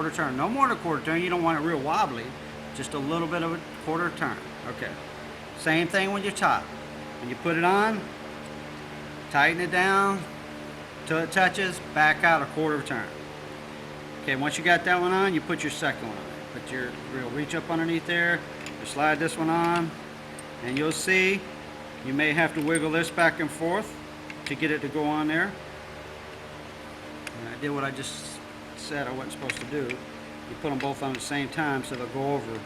quarter turn. No more than a quarter turn. You don't want it real wobbly. Just a little bit of a quarter turn. Okay. Same thing with your top. When you put it on, tighten it down till it touches, back out a quarter turn. Okay, once you got that one on, you put your second one on. You'll reach up underneath there, you slide this one on, and you'll see you may have to wiggle this back and forth to get it to go on there. And I did what I just said I wasn't supposed to do. You put them both on at the same time so they'll go over.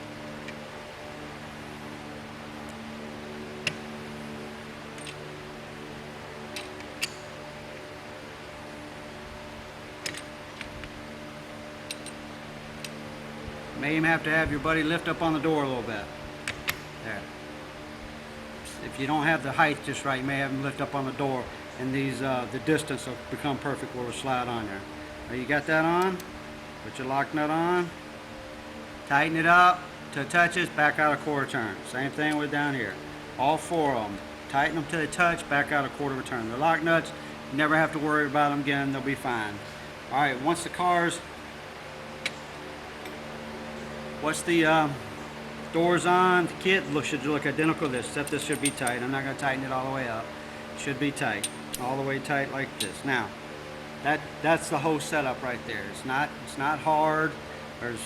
May even have to have your buddy lift up on the door a little bit. There. If you don't have the height just right, you may have him lift up on the door, and the distance will become perfect where it'll slide on there. Now you got that on. Put your lock nut on. Tighten it up till it touches, back out a quarter turn. Same thing with down here. All four of them. Tighten them till they touch, back out a quarter of a turn. The lock nuts, you never have to worry about them again. They'll be fine. All right, once the doors on, the kit should look identical to this, except this should be tight. I'm not going to tighten it all the way up. It should be tight, all the way tight like this. Now, that's the whole setup right there. It's not hard. There's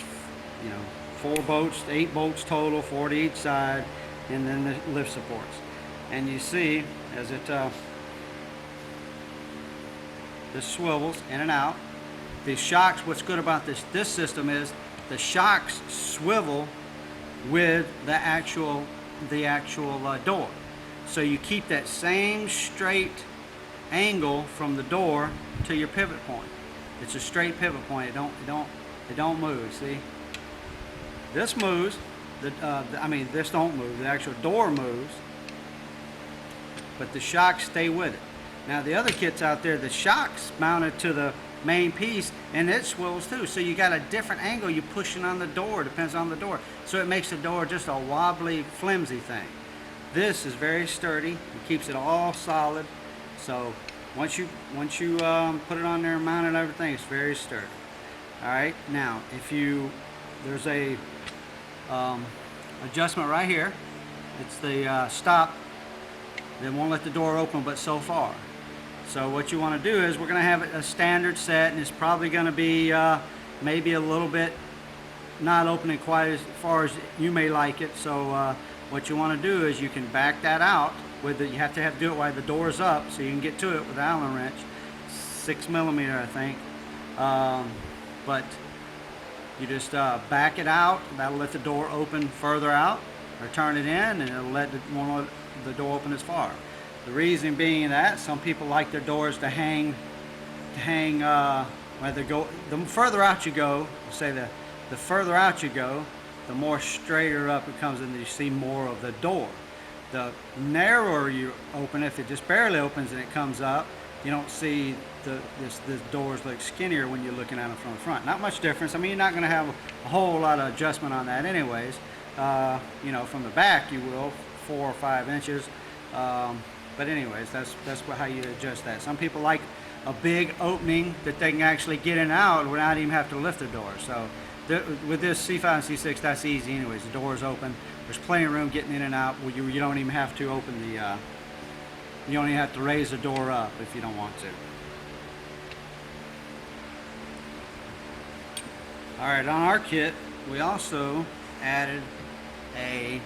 8 bolts total, 4 to each side, and then the lift supports. And you see as it this swivels in and out. The shocks. What's good about this system is the shocks swivel with the actual door, so you keep that same straight angle from the door to your pivot point. It's a straight pivot point. It don't move. See, this moves. This don't move. The actual door moves, but the shocks stay with it. Now the other kits out there, the shocks mounted to the main piece, and it swivels too, so you got a different angle you're pushing on the door, depends on the door, so it makes the door just a wobbly, flimsy thing. This is very sturdy. It keeps it all solid, so once you put it on there and mount it and everything, it's very sturdy. All right, now there's a adjustment right here. It's the stop that won't let the door open but so far. So what you want to do is we're going to have a standard set, and it's probably going to be maybe a little bit not opening quite as far as you may like it. So what you want to do is you can back that out with you have to do it while the door's up, so you can get to it with an Allen wrench, 6mm I think. But you just back it out. That'll let the door open further out, or turn it in, and it'll let the door open as far. The reason being that some people like their doors to hang where they go. The further out you go, say the further out you go, the more straighter up it comes, and you see more of the door. The narrower you open, if it just barely opens and it comes up, you don't see the doors look skinnier when you're looking at them from the front. Not much difference. I mean, you're not going to have a whole lot of adjustment on that anyways. From the back you will, 4 or 5 inches. But anyways, that's how you adjust that. Some people like a big opening that they can actually get in and out without even have to lift the door. So with this C5 and C6, that's easy anyways. The door is open. There's plenty of room getting in and out. You don't even have to open you don't even have to raise the door up if you don't want to. All right, on our kit, we also added a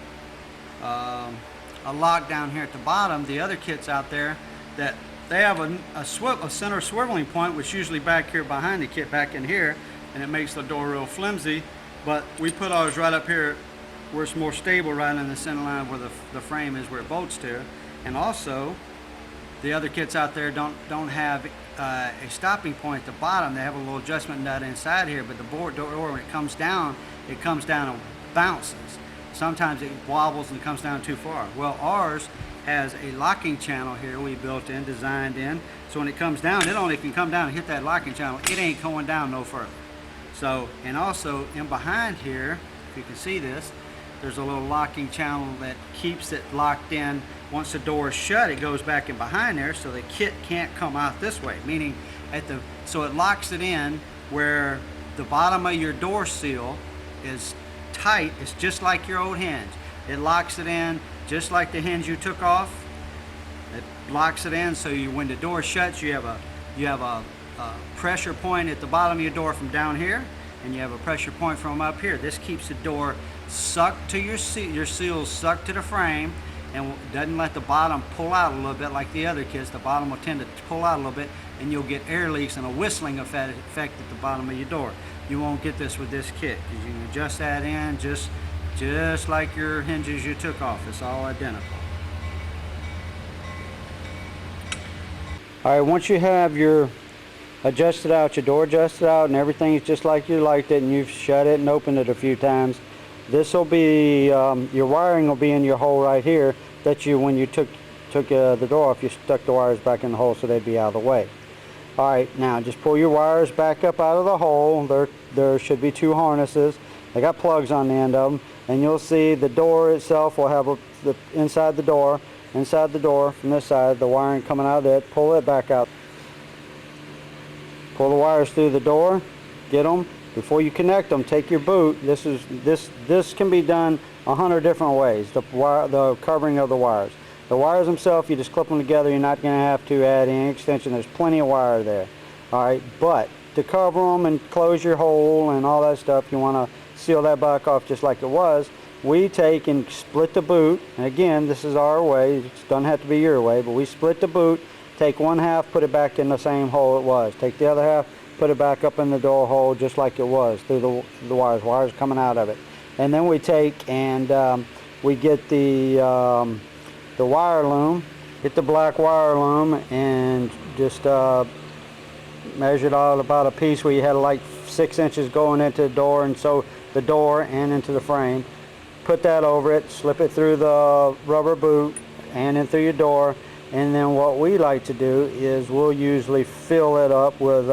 lock down here at the bottom. The other kits out there, that they have a center swiveling point, which usually back here behind the kit, back in here, and it makes the door real flimsy. But we put ours right up here where it's more stable, right in the center line where the frame is, where it bolts to. And also, the other kits out there don't have a stopping point at the bottom. They have a little adjustment nut inside here, but the door, when it comes down and bounces. Sometimes it wobbles and comes down too far. Well, ours has a locking channel here we built in, designed in, so when it comes down, it only can come down and hit that locking channel. It ain't going down no further. So, and also in behind here, if you can see this, there's a little locking channel that keeps it locked in. Once the door is shut, it goes back in behind there, so the kit can't come out this way, meaning so it locks it in where the bottom of your door seal is tight. It's just like your old hinge. It locks it in just like the hinge you took off. It locks it in, so when the door shuts, you have a pressure point at the bottom of your door from down here, and you have a pressure point from up here. This keeps the door sucked to your seals sucked to the frame, and doesn't let the bottom pull out a little bit like the other kits. The bottom will tend to pull out a little bit, and you'll get air leaks and a whistling effect at the bottom of your door. You won't get this with this kit, because you can adjust that in just like your hinges you took off. It's all identical. All right, once you have your adjusted out, your door adjusted out, and everything is just like you liked it, and you've shut it and opened it a few times, this will be, your wiring will be in your hole right here that when you took the door off, you stuck the wires back in the hole so they'd be out of the way. All right, now just pull your wires back up out of the hole. There should be 2 harnesses. They got plugs on the end of them, and you'll see the door itself will have inside the door from this side, the wiring coming out of it. Pull it back out. Pull the wires through the door, get them. Before you connect them, take your boot. This can be done 100 different ways. The covering of the wires. The wires themselves, you just clip them together. You're not going to have to add any extension. There's plenty of wire there. All right, but to cover them and close your hole and all that stuff, you want to seal that back off just like it was. We take and split the boot. And again, this is our way. It doesn't have to be your way, but we split the boot. Take 1/2, put it back in the same hole it was. Take the other half, put it back up in the door hole just like it was through the wires coming out of it. And then we take and we get the wire loom, get the black wire loom, and just measured out about a piece where you had like 6 inches going into the door, and so the door and into the frame. Put that over it, slip it through the rubber boot and in through your door. And then what we like to do is we'll usually fill it up with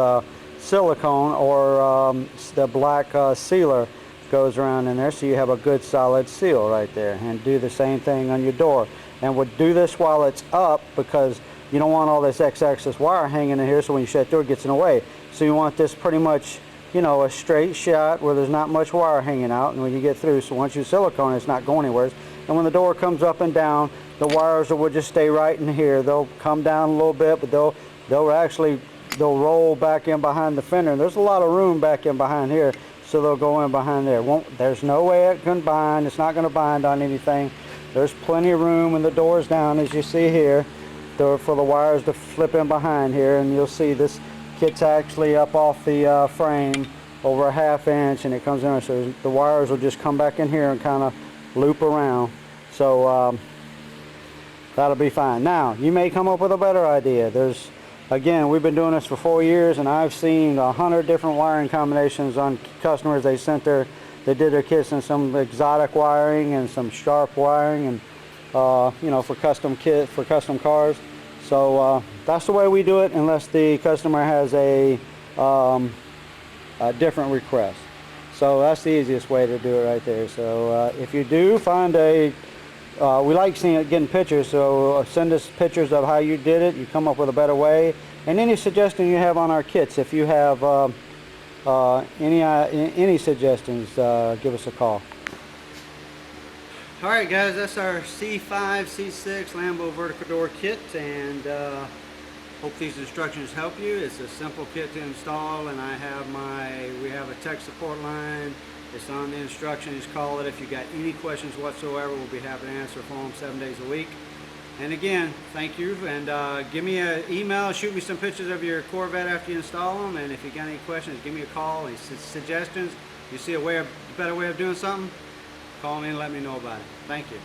silicone, or the black sealer goes around in there, so you have a good solid seal right there. And do the same thing on your door. And we'll do this while it's up, because you don't want all this excess wire hanging in here, so when you shut the door it gets in the way. So you want this pretty much, you know, a straight shot where there's not much wire hanging out, and when you get through, so once you silicone it's not going anywhere. And when the door comes up and down, the wires will just stay right in here. They'll come down a little bit, but they'll roll back in behind the fender. And there's a lot of room back in behind here, so they'll go in behind there. There's no way it can bind. It's not going to bind on anything. There's plenty of room when the door's down, as you see here, for the wires to flip in behind here. And you'll see this kit's actually up off the frame over a 1/2 inch, and it comes in, so the wires will just come back in here and kind of loop around. So that'll be fine. Now, you may come up with a better idea. Again, we've been doing this for 4 years, and I've seen 100 different wiring combinations on customers. They did their kits in some exotic wiring and some sharp wiring, and you know, for custom cars. So that's the way we do it, unless the customer has a different request. So that's the easiest way to do it right there. So if you do find we like getting pictures, so send us pictures of how you did it. You come up with a better way, and any suggestion you have on our kits. If you have any suggestions, give us a call. All right, guys, that's our C5, C6 Lambo vertical door kit, and hope these instructions help you. It's a simple kit to install, and we have a tech support line. It's on the instructions. Call it if you got any questions whatsoever. We'll be happy to answer for them 7 days a week. And again, thank you, and give me an email, shoot me some pictures of your Corvette after you install them, and if you got any questions, give me a call. Any suggestions, you see a better way of doing something, call me and let me know about it. Thank you.